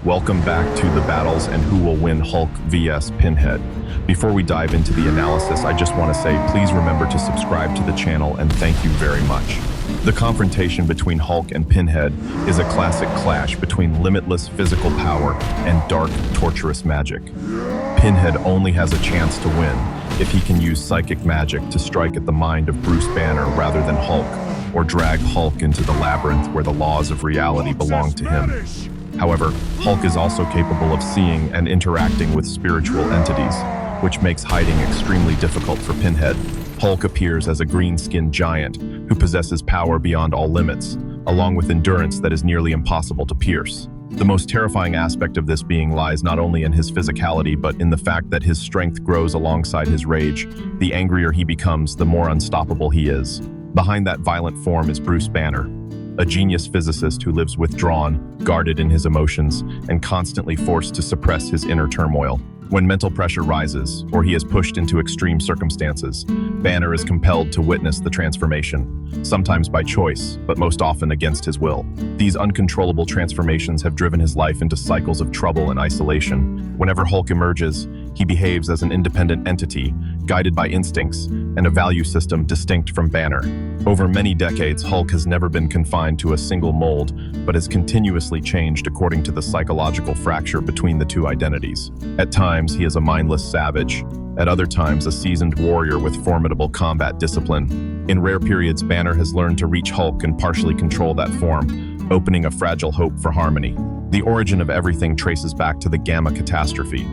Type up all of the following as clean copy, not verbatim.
Welcome back to the battles and who will win Hulk vs Pinhead. Before we dive into the analysis, I just want to say please remember to subscribe to the channel and thank you very much. The confrontation between Hulk and Pinhead is a classic clash between limitless physical power and dark, torturous magic. Pinhead only has a chance to win if he can use psychic magic to strike at the mind of Bruce Banner rather than Hulk, or drag Hulk into the labyrinth where the laws of reality belong to him. However, Hulk is also capable of seeing and interacting with spiritual entities, which makes hiding extremely difficult for Pinhead. Hulk appears as a green-skinned giant who possesses power beyond all limits, along with endurance that is nearly impossible to pierce. The most terrifying aspect of this being lies not only in his physicality, but in the fact that his strength grows alongside his rage. The angrier he becomes, the more unstoppable he is. Behind that violent form is Bruce Banner, a genius physicist who lives withdrawn, guarded in his emotions, and constantly forced to suppress his inner turmoil. When mental pressure rises, or he is pushed into extreme circumstances, Banner is compelled to witness the transformation, sometimes by choice, but most often against his will. These uncontrollable transformations have driven his life into cycles of trouble and isolation. Whenever Hulk emerges, he behaves as an independent entity, guided by instincts and a value system distinct from Banner. Over many decades, Hulk has never been confined to a single mold, but has continuously changed according to the psychological fracture between the two identities. At times, he is a mindless savage. At other times, a seasoned warrior with formidable combat discipline. In rare periods, Banner has learned to reach Hulk and partially control that form, opening a fragile hope for harmony. The origin of everything traces back to the Gamma catastrophe,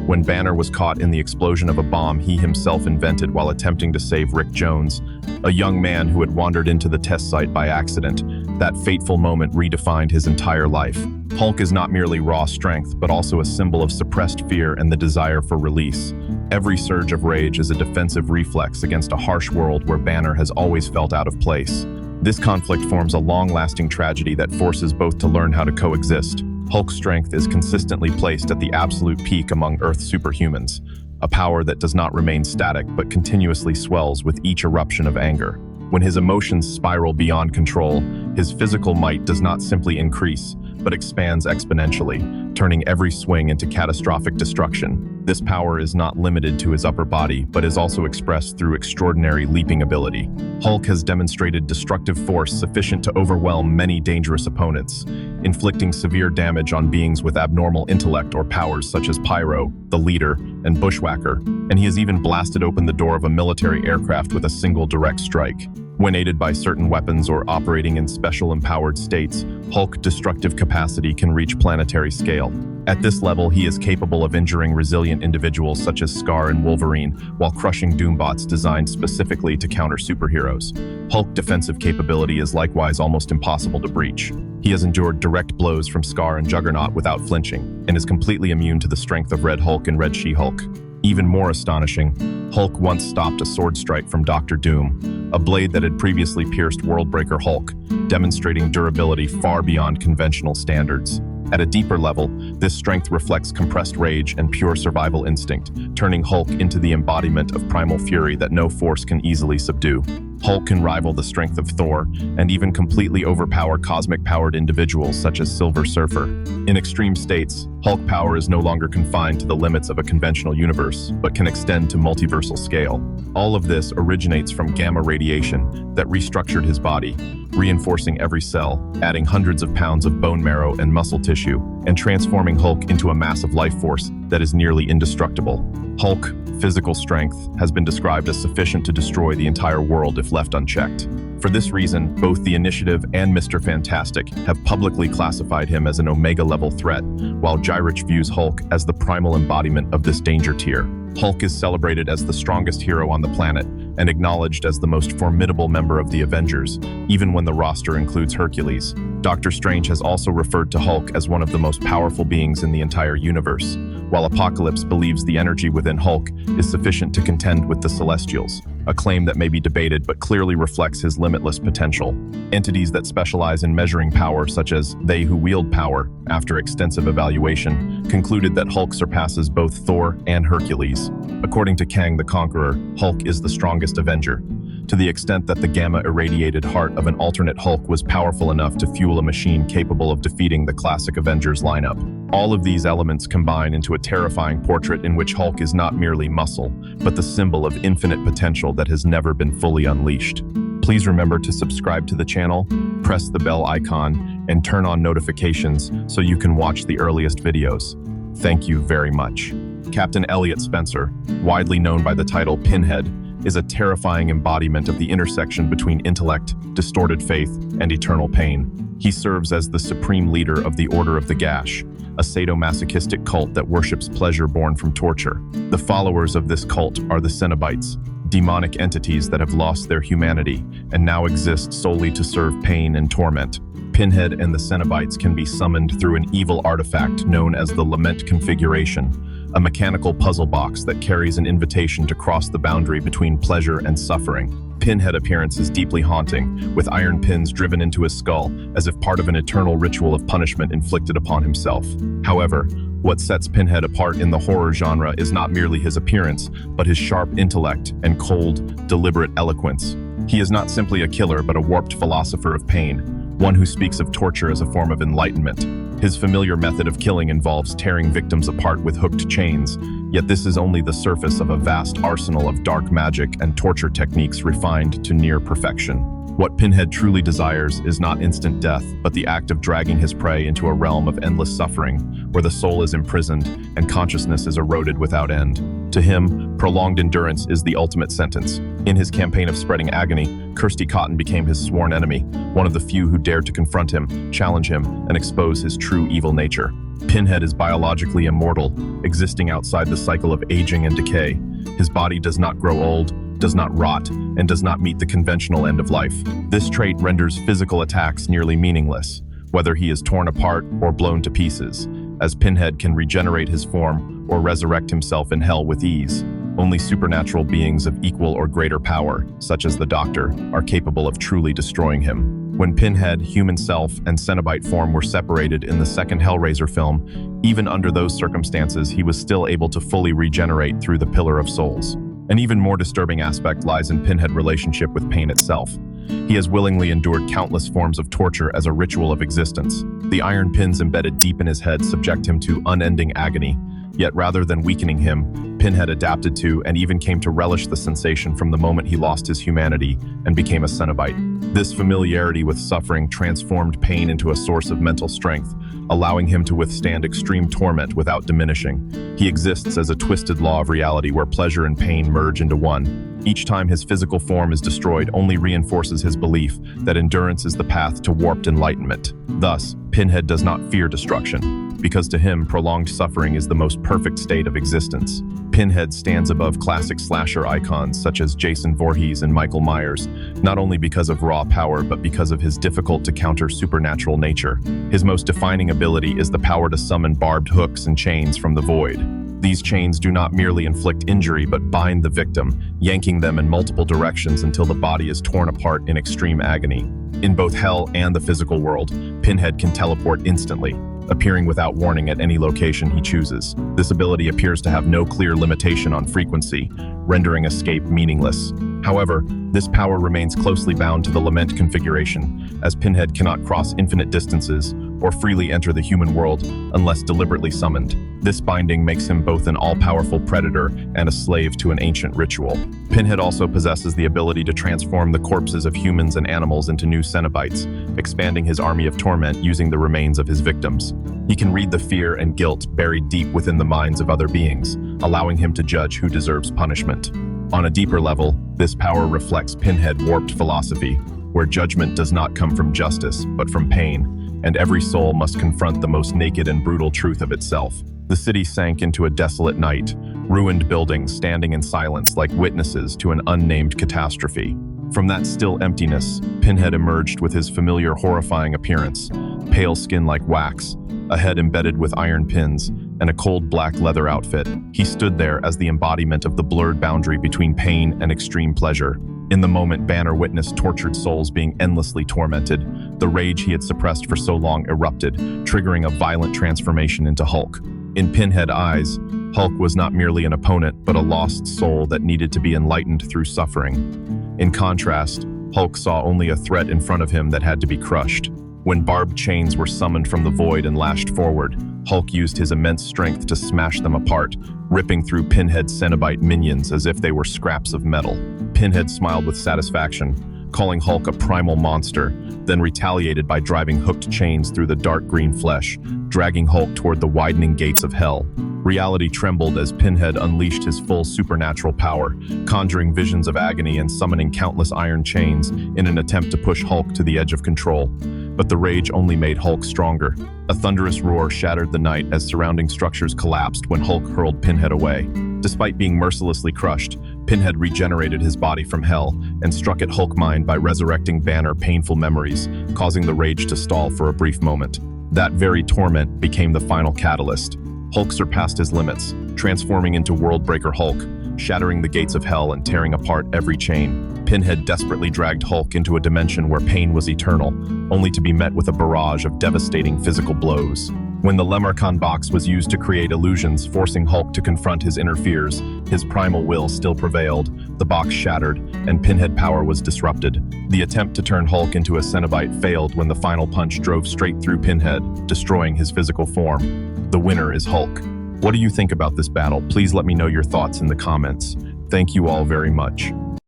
when Banner was caught in the explosion of a bomb he himself invented while attempting to save Rick Jones, a young man who had wandered into the test site by accident. That fateful moment redefined his entire life. Hulk is not merely raw strength, but also a symbol of suppressed fear and the desire for release. Every surge of rage is a defensive reflex against a harsh world where Banner has always felt out of place. This conflict forms a long-lasting tragedy that forces both to learn how to coexist. Hulk's strength is consistently placed at the absolute peak among Earth's superhumans, a power that does not remain static but continuously swells with each eruption of anger. When his emotions spiral beyond control, his physical might does not simply increase, but expands exponentially, turning every swing into catastrophic destruction. This power is not limited to his upper body, but is also expressed through extraordinary leaping ability. Hulk has demonstrated destructive force sufficient to overwhelm many dangerous opponents, inflicting severe damage on beings with abnormal intellect or powers such as Pyro, the Leader, and Bushwhacker, and he has even blasted open the door of a military aircraft with a single direct strike. When aided by certain weapons or operating in special empowered states, Hulk's destructive capacity can reach planetary scale. At this level, he is capable of injuring resilient individuals such as Scar and Wolverine, while crushing Doombots designed specifically to counter superheroes. Hulk's defensive capability is likewise almost impossible to breach. He has endured direct blows from Scar and Juggernaut without flinching, and is completely immune to the strength of Red Hulk and Red She-Hulk. Even more astonishing, Hulk once stopped a sword strike from Dr. Doom, a blade that had previously pierced Worldbreaker Hulk, demonstrating durability far beyond conventional standards. At a deeper level, this strength reflects compressed rage and pure survival instinct, turning Hulk into the embodiment of primal fury that no force can easily subdue. Hulk can rival the strength of Thor, and even completely overpower cosmic-powered individuals such as Silver Surfer. In extreme states, Hulk power is no longer confined to the limits of a conventional universe, but can extend to multiversal scale. All of this originates from gamma radiation that restructured his body, reinforcing every cell, adding hundreds of pounds of bone marrow and muscle tissue, and transforming Hulk into a massive life force that is nearly indestructible. Hulk's physical strength has been described as sufficient to destroy the entire world if left unchecked. For this reason, both the Initiative and Mr. Fantastic have publicly classified him as an Omega-level threat, while Gyrich views Hulk as the primal embodiment of this danger tier. Hulk is celebrated as the strongest hero on the planet and acknowledged as the most formidable member of the Avengers, even when the roster includes Hercules. Doctor Strange has also referred to Hulk as one of the most powerful beings in the entire universe, while Apocalypse believes the energy within Hulk is sufficient to contend with the Celestials, a claim that may be debated but clearly reflects his limitless potential. Entities that specialize in measuring power, such as They Who Wield Power, after extensive evaluation, concluded that Hulk surpasses both Thor and Hercules. According to Kang the Conqueror, Hulk is the strongest Avenger. to the extent that the gamma-irradiated heart of an alternate Hulk was powerful enough to fuel a machine capable of defeating the classic Avengers lineup. All of these elements combine into a terrifying portrait in which Hulk is not merely muscle, but the symbol of infinite potential that has never been fully unleashed. Please remember to subscribe to the channel, press the bell icon, and turn on notifications so you can watch the earliest videos. Thank you very much. Captain Elliot Spencer, widely known by the title Pinhead, is a terrifying embodiment of the intersection between intellect, distorted faith, and eternal pain. He serves as the supreme leader of the Order of the Gash, a sadomasochistic cult that worships pleasure born from torture. The followers of this cult are the Cenobites, demonic entities that have lost their humanity and now exist solely to serve pain and torment. Pinhead and the Cenobites can be summoned through an evil artifact known as the Lament configuration, a mechanical puzzle box that carries an invitation to cross the boundary between pleasure and suffering. Pinhead appearance is deeply haunting, with iron pins driven into his skull as if part of an eternal ritual of punishment inflicted upon himself. However, what sets Pinhead apart in the horror genre is not merely his appearance, but his sharp intellect and cold, deliberate eloquence. He is not simply a killer, but a warped philosopher of pain, one who speaks of torture as a form of enlightenment. His familiar method of killing involves tearing victims apart with hooked chains, yet this is only the surface of a vast arsenal of dark magic and torture techniques refined to near perfection. What Pinhead truly desires is not instant death, but the act of dragging his prey into a realm of endless suffering, where the soul is imprisoned and consciousness is eroded without end. To him, prolonged endurance is the ultimate sentence. In his campaign of spreading agony, Kirsty Cotton became his sworn enemy, one of the few who dared to confront him, challenge him, and expose his true evil nature. Pinhead is biologically immortal, existing outside the cycle of aging and decay. His body does not grow old, does not rot, and does not meet the conventional end of life. This trait renders physical attacks nearly meaningless, whether he is torn apart or blown to pieces, as Pinhead can regenerate his form or resurrect himself in hell with ease. Only supernatural beings of equal or greater power, such as the Doctor, are capable of truly destroying him. When Pinhead, human self, and Cenobite form were separated in the second Hellraiser film, even under those circumstances, he was still able to fully regenerate through the Pillar of Souls. An even more disturbing aspect lies in Pinhead's relationship with pain itself. He has willingly endured countless forms of torture as a ritual of existence. The iron pins embedded deep in his head subject him to unending agony, yet rather than weakening him, Pinhead adapted to and even came to relish the sensation from the moment he lost his humanity and became a Cenobite. This familiarity with suffering transformed pain into a source of mental strength, allowing him to withstand extreme torment without diminishing. He exists as a twisted law of reality where pleasure and pain merge into one. Each time his physical form is destroyed only reinforces his belief that endurance is the path to warped enlightenment. Thus, Pinhead does not fear destruction, because to him, prolonged suffering is the most perfect state of existence. Pinhead stands above classic slasher icons such as Jason Voorhees and Michael Myers, not only because of raw power, but because of his difficult-to-counter supernatural nature. His most defining ability is the power to summon barbed hooks and chains from the void. These chains do not merely inflict injury, but bind the victim, yanking them in multiple directions until the body is torn apart in extreme agony. In both hell and the physical world, Pinhead can teleport instantly, appearing without warning at any location he chooses. This ability appears to have no clear limitation on frequency, rendering escape meaningless. However, this power remains closely bound to the Lament configuration, as Pinhead cannot cross infinite distances or freely enter the human world unless deliberately summoned. This binding makes him both an all-powerful predator and a slave to an ancient ritual. Pinhead also possesses the ability to transform the corpses of humans and animals into new Cenobites, expanding his army of torment using the remains of his victims. He can read the fear and guilt buried deep within the minds of other beings, allowing him to judge who deserves punishment. On a deeper level, this power reflects Pinhead's warped philosophy, where judgment does not come from justice, but from pain, and every soul must confront the most naked and brutal truth of itself. The city sank into a desolate night, ruined buildings standing in silence like witnesses to an unnamed catastrophe. From that still emptiness, Pinhead emerged with his familiar horrifying appearance, pale skin like wax, a head embedded with iron pins, and a cold black leather outfit. He stood there as the embodiment of the blurred boundary between pain and extreme pleasure. In the moment Banner witnessed tortured souls being endlessly tormented, the rage he had suppressed for so long erupted, triggering a violent transformation into Hulk. In Pinhead's eyes, Hulk was not merely an opponent, but a lost soul that needed to be enlightened through suffering. In contrast, Hulk saw only a threat in front of him that had to be crushed. When barbed chains were summoned from the void and lashed forward, Hulk used his immense strength to smash them apart, ripping through Pinhead's Cenobite minions as if they were scraps of metal. Pinhead smiled with satisfaction, calling Hulk a primal monster, then retaliated by driving hooked chains through the dark green flesh, dragging Hulk toward the widening gates of hell. Reality trembled as Pinhead unleashed his full supernatural power, conjuring visions of agony and summoning countless iron chains in an attempt to push Hulk to the edge of control. But the rage only made Hulk stronger. A thunderous roar shattered the night as surrounding structures collapsed when Hulk hurled Pinhead away. Despite being mercilessly crushed, Pinhead regenerated his body from hell and struck at Hulk's mind by resurrecting Banner painful memories, causing the rage to stall for a brief moment. That very torment became the final catalyst. Hulk surpassed his limits, transforming into Worldbreaker Hulk, shattering the gates of hell and tearing apart every chain. Pinhead desperately dragged Hulk into a dimension where pain was eternal, only to be met with a barrage of devastating physical blows. When the Leprechaun box was used to create illusions, forcing Hulk to confront his inner fears, his primal will still prevailed, the box shattered, and Pinhead power was disrupted. The attempt to turn Hulk into a Cenobite failed when the final punch drove straight through Pinhead, destroying his physical form. The winner is Hulk. What do you think about this battle? Please let me know your thoughts in the comments. Thank you all very much.